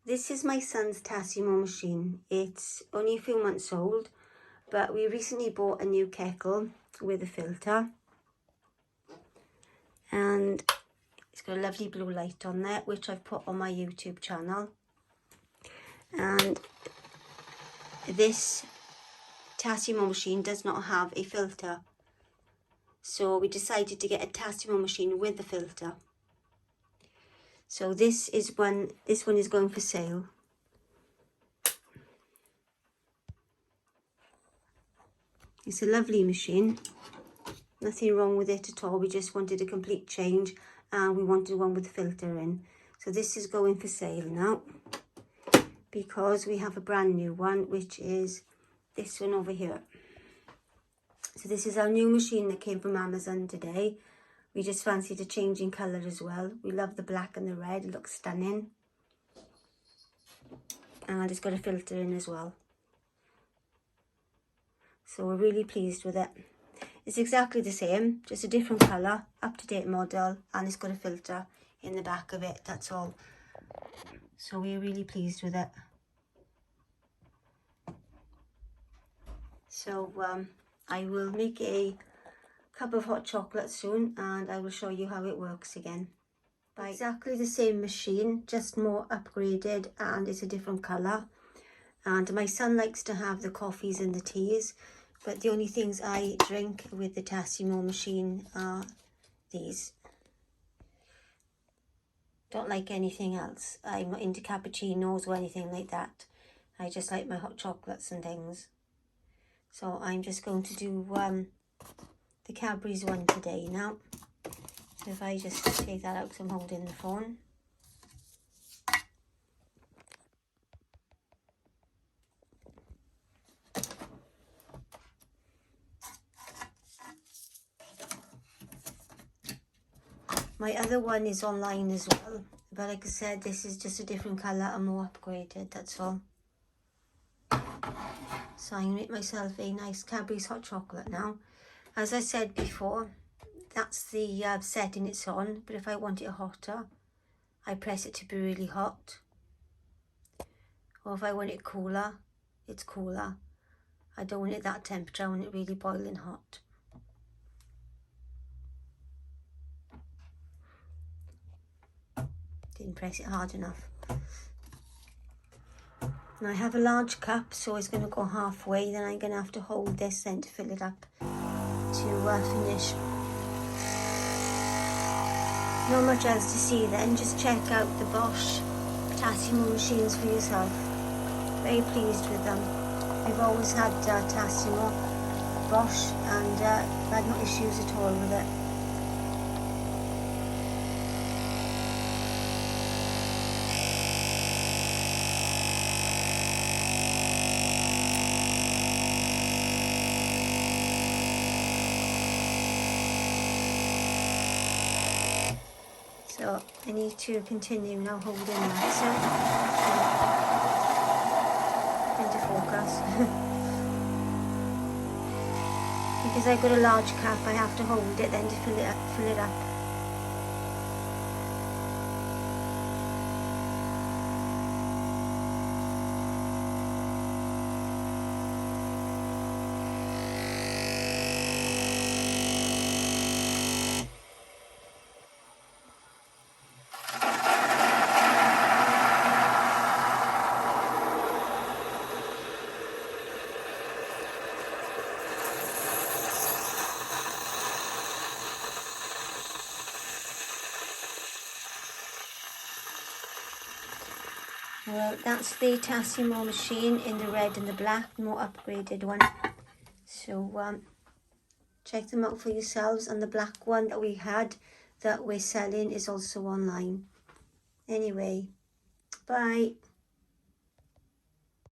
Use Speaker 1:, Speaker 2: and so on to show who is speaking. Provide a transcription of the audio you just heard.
Speaker 1: This is my son's Tassimo machine. It's only a few months old, but we recently bought a new kettle with a filter. And it's got a lovely blue light on there, which I've put on my YouTube channel. And this Tassimo machine does not have a filter. So we decided to get a Tassimo machine with the filter. So this one is going for sale. It's a lovely machine. Nothing wrong with it at all. We just wanted a complete change and we wanted one with a filter in. So this is going for sale now because we have a brand new one, which is this one over here. So this is our new machine that came from Amazon today. We just fancied a change in colour as well. We love the black and the red. It looks stunning. And it's got a filter in as well. So we're really pleased with it. It's exactly the same, just a different colour, up-to-date model, and it's got a filter in the back of it, that's all. So we're really pleased with it. So I will make a cup of hot chocolate soon and I will show you how it works again. Bye. Exactly the same machine, just more upgraded, and it's a different colour. And my son likes to have the coffees and the teas, but the only things I drink with the Tassimo machine are these. Don't like anything else. I'm not into cappuccinos or anything like that. I just like my hot chocolates and things. So I'm just going to do the Cadbury's one today now. So if I just take that out because I'm holding the phone. My other one is online as well, but like I said, this is just a different colour and more upgraded, that's all. So I'm going to make myself a nice Cadbury's hot chocolate now. As I said before, that's the setting it's on, but if I want it hotter, I press it to be really hot. Or if I want it cooler, it's cooler. I don't want it that temperature, I want it really boiling hot. Didn't press it hard enough. And I have a large cup, so it's going to go halfway, then I'm going to have to hold this then to fill it up to finish. Not much else to see then, just check out the Bosch Tassimo machines for yourself. Very pleased with them. We've always had Tassimo, Bosch, and had no issues at all with it. So I need to continue now holding that, so into focus. Because I've got a large cup, I have to hold it then to fill it up. Well, that's the Tassimo machine in the red and the black, more upgraded one. So check them out for yourselves, and the black one that we had that we're selling is also online. Anyway, bye.